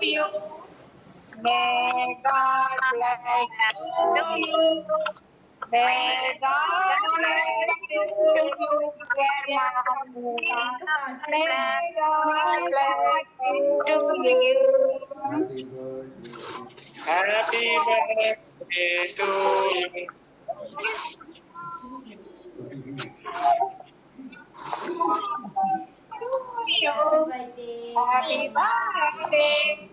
you. May God bless you. May God bless you. Dear mom. May God bless you. Happy birthday to you. Happy birthday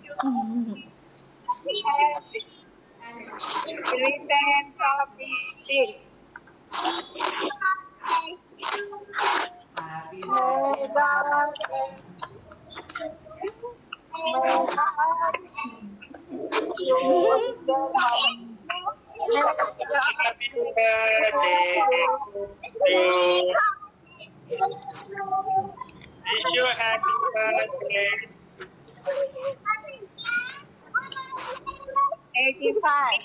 to return of the day. Happy May birthday. God may God you Happy birthday to you. Wish you happy birthday. 85.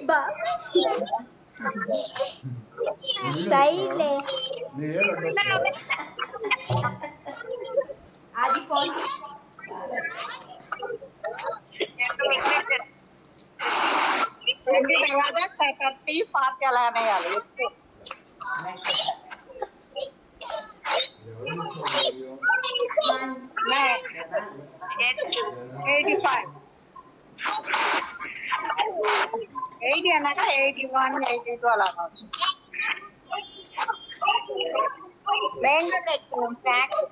బా సైడ్లే అది phone తర్వాత 30 40 అలా అనేయాలి. Next, 85. 80 అన్నాక 81, 82 అలా అనవచ్చు. Mango లెక్క snacks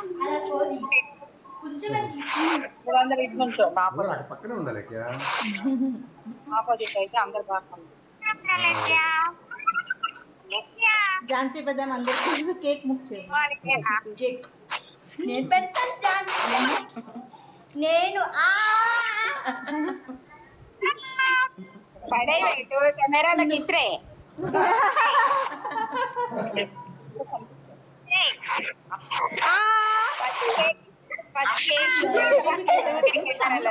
అలా కోది కొంచెమే తీసి మీరందరూ ఇటు నుంచో పక్కనే ఉండాలి ఆపోజిట్ అయితే అందరు బాగుంది. ఝాన్సీ బదాం అందరికి కేక్ ముక్ చేయండి కేక్ నేను పెడతాను ఝాన్సీ నేను పడే కెమెరాలకు ఇస్త్రే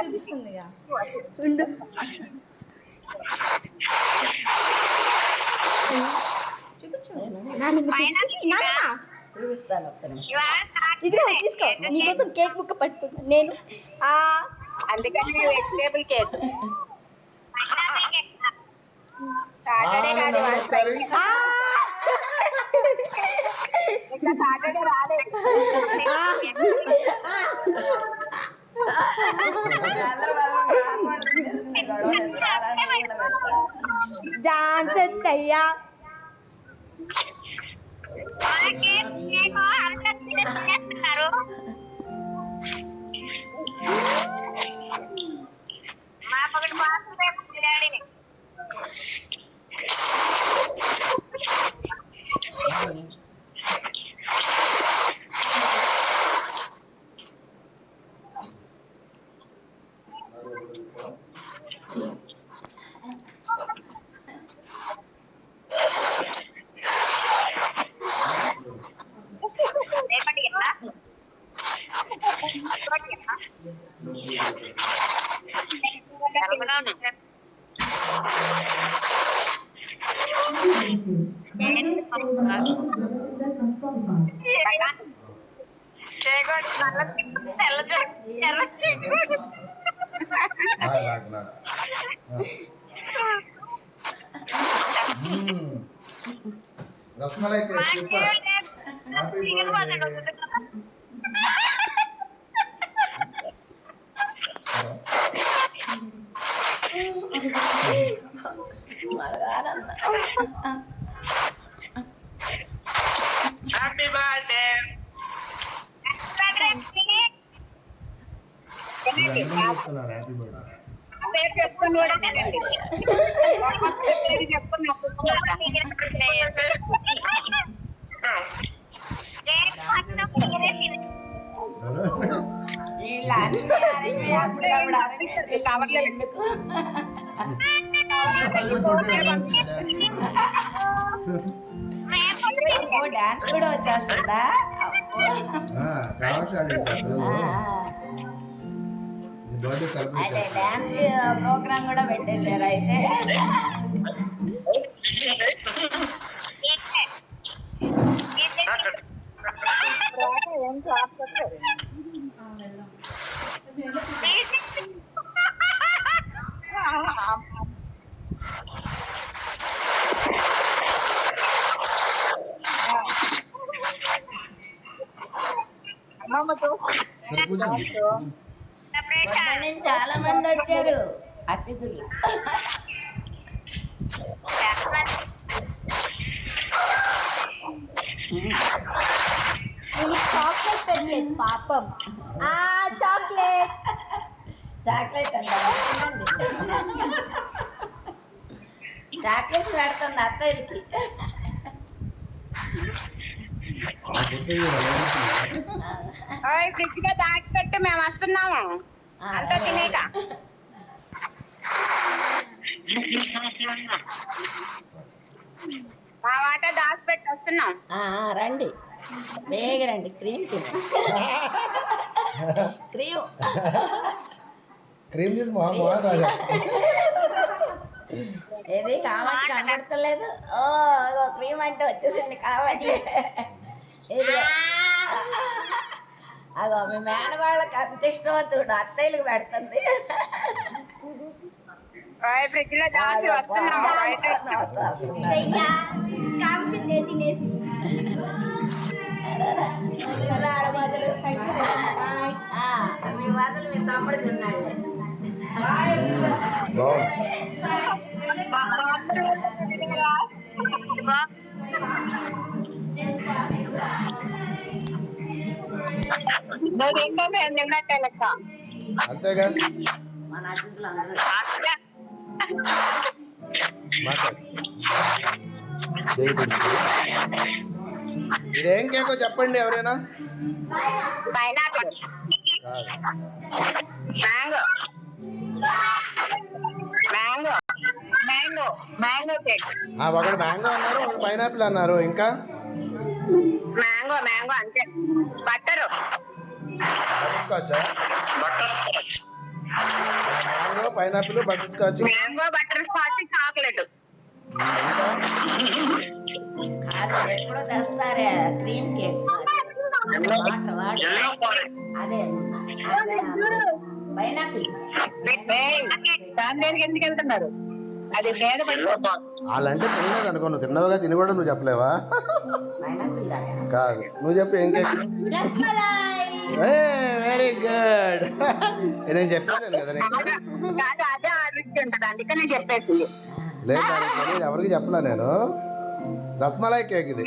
చూపిస్తుంది చూపిస్తాను ఒక్క నిమిషం. ఇది తీసుకో నీకోసం కేక్ ముక్క పట్టుకున్నా నేను అందుకని వెజిటేబుల్ కేక్ సాటర్డే కాదు ఇంకా సాటర్డే రాలేదు. ఝాన్సీ అయ్యా rasmalai cake super happy birthday Happy birthday. చెప్తున్నారు హ్యాపీ బర్త్డే పేరు చెప్పుకుని కూడా తినండి. పేరు చెప్పుకుని వీళ్ళు అన్ని అరిచి అప్పటికప్పుడు అరిచి ఎందుకు ఓ డాన్స్ కూడా వచ్చేస్తుందా కావచ్చు బర్త్డే సెలబ్రేట్ అయితే చేస్తా డాన్స్ ప్రోగ్రామ్ కూడా పెట్టేశారు అయితే ఏం క్లాప్స్ వస్తాయి అమ్మమ్మతో సరే కూర్చోండి పొద్దున్న నుంచి చాలా మంది వచ్చారు అతిథులు వీళ్ళకి చాక్లెట్ పెట్టలేదు పాపం చాక్లెట్ చాక్లెట్ అంటారు చాక్లెట్ పెడుతుంది అత్తయ్యకి ఫ్రిడ్జ్ లో దాచి పెట్టి మేము వస్తున్నాము అంతా తినేక మా వాట దాచి పెట్టి వస్తున్నాం రండి వేగ రండి క్రీమ్ తిన క్రీమ్ క్రీమ్ తీసి మొహం రాజేస్తా ఏది కావాలి కనబడతలేదు ఓ క్రీమ్ అంటే వచ్చేసింది కావాలి ఏది అగో మీ మేనవాళ్ళకి అంత ఇష్టమో చూడు అత్తయ్యలకు పెడుతుంది ఫ్రిడ్జ్ లో దాచి వస్తున్నాం కావాల్సిందే తినేసి ఆడబదులు మీ వదలు మీ తమ్ముడు తిన్నాడు నువ్వు మేము తిన్నట్టే లెక్క అంతేగా మన అతిథులు అందరూ మాట్లాడు ఇదేం కేకో చెప్పండి ఎవరైనా పైనాపిల్ కాదు mango mango mango mango cake ఒకడు మ్యాంగో అన్నారు ఒకడు పైనాపిల్ అన్నారు ఇంకా మ్యాంగో మ్యాంగో అంతే butter butter scotch mango pineapple butter scotch mango butter scotch chocolate కాదు ఎప్పుడో తెస్తారే క్రీమ్ కేక్ వాటర్ వాటర్ అదే పైనాపిల్ దాని దగ్గరికి ఎందుకు వెళ్తున్నారు అది పేద వాళ్ళంటే తినలేదు అనుకో నువ్వు తిన్నవుగా తిని కూడా నువ్వు చెప్పలేవా పైనాపిల్ కదా కాదు నువ్వు చెప్పు ఏం కేక్ వెరీ గుడ్ నేను చెప్పేసాను కదా నీకు అదే ఆర్డర్ ఉంటుంది అందుకనే చెప్పేసి లేదు దానికి తెలియదు ఎవరికి చెప్పలే నేను రస్మలై కేక్ ఇది